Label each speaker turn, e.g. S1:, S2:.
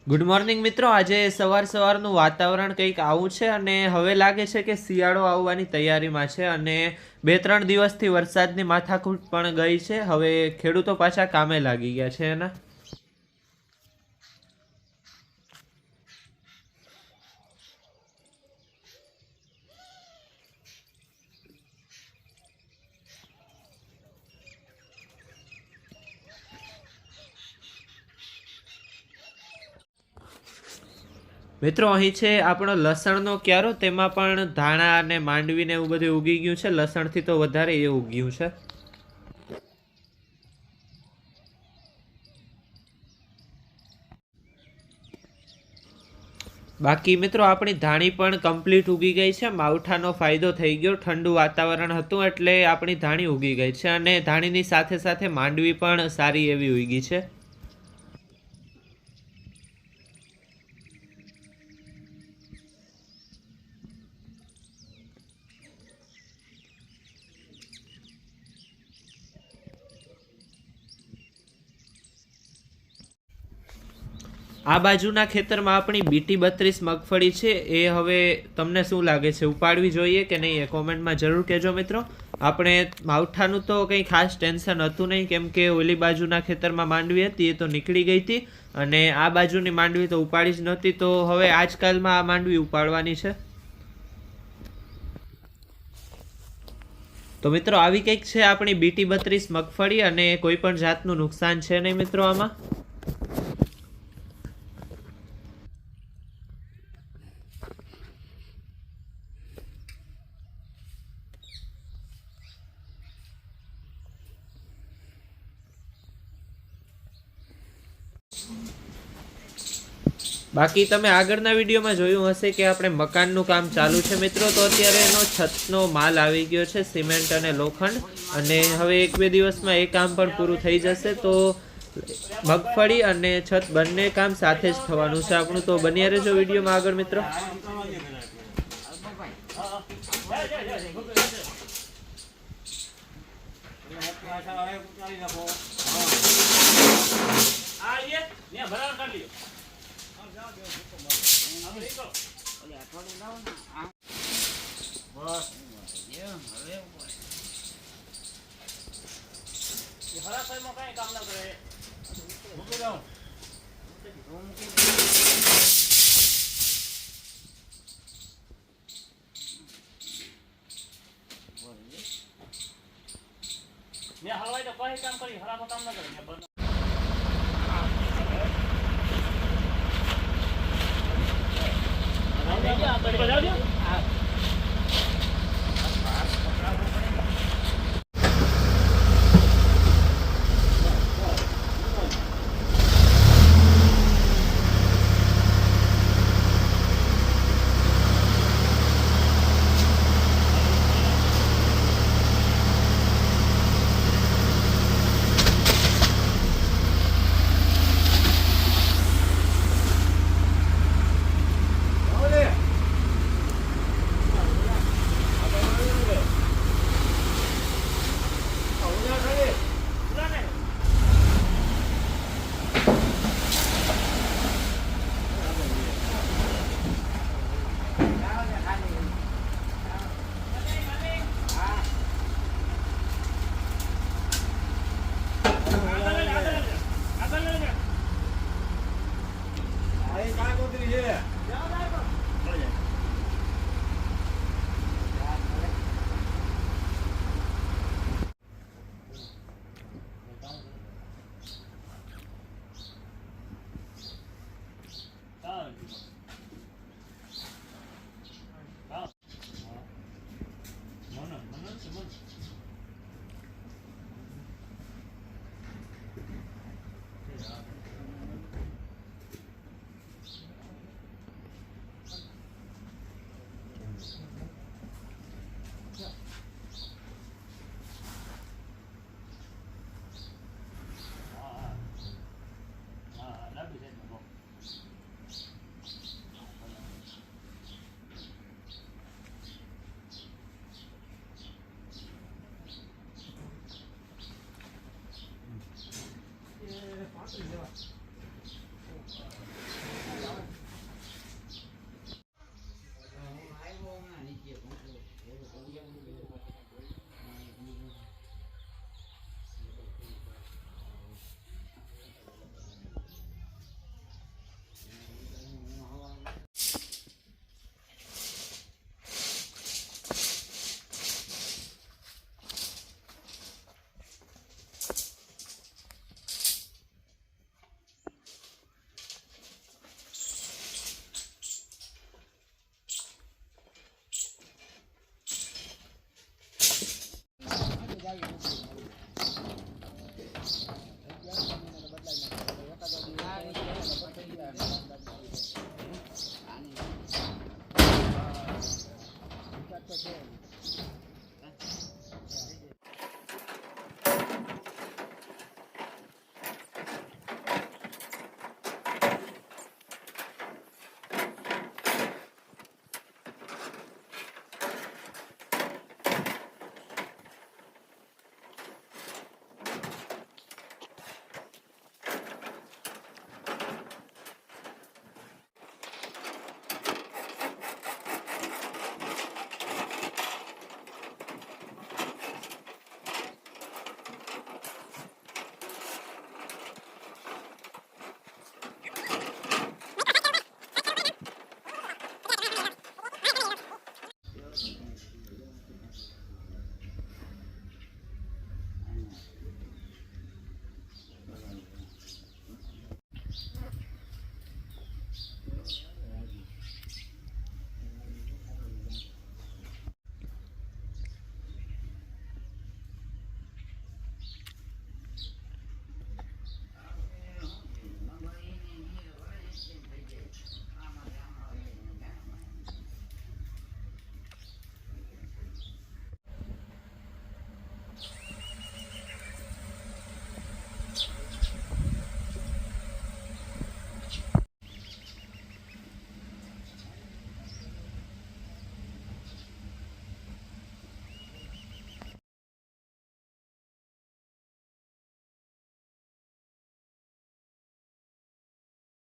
S1: Good morning મિત્રો. આજે સવારનું વાતાવરણ કંઈક આવું છે અને હવે લાગે છે કે શિયાળો આવવાની તૈયારીમાં છે અને 2-3 દિવસથી વરસાદની માથાકૂટ પણ ગઈ છે. હવે ખેડૂતો પાછા કામે લાગી ગયા છે એના. મિત્રો અહીં છે આપણો લસણનો ક્યારો, તેમાં પણ ધાણા અને માંડવીને એવું બધું ઉગી ગયું છે. લસણથી તો વધારે એ ઉગ્યું છે. બાકી મિત્રો આપણી ધાણી પણ કમ્પ્લીટ ઉગી ગઈ છે. માવઠાનો ફાયદો થઈ ગયો, ઠંડુ વાતાવરણ હતું એટલે આપણી ધાણી ઉગી ગઈ છે અને ધાણીની સાથે સાથે માંડવી પણ સારી એવી ઉગી છે. આ બાજુના ખેતરમાં આપણી BT32 મગફળી છે. એ હવે તમને શું લાગે છે, ઉપાડવી જોઈએ કે નહીં, એ કોમેન્ટમાં જરૂર કહેજો મિત્રો. આપણે માવઠાનું તો કંઈ ખાસ ટેન્શન હતું નહીં, કેમ કે ઓલી બાજુના ખેતરમાં માંડવી હતી એ તો નીકળી ગઈ હતી અને આ બાજુની માંડવી તો ઉપાડી જ નહોતી. તો હવે આજકાલમાં આ માંડવી ઉપાડવાની છે. તો મિત્રો આવી કંઈક છે આપણી BT32 મગફળી અને કોઈ પણ જાતનું નુકસાન છે નહીં મિત્રો આમાં. બાકી તમે આગળના વિડીયોમાં જોયું હશે કે આપણે મકાનનું કામ ચાલુ છે મિત્રો. તો અત્યારે એનો છતનો માલ આવી ગયો છે, સિમેન્ટ અને લોખંડ, અને હવે 1-2 દિવસમાં એ કામ પણ પૂરું થઈ જશે. તો મગફળી અને છત બંને કામ સાથે જ થવાનું છે આપણું. તો બન્યા રહેજો વિડીયોમાં આગળ મિત્રો. હલવાઈ તો કોઈ કામ કરી હરાકો કામ ના કરે.
S2: આવી નથી.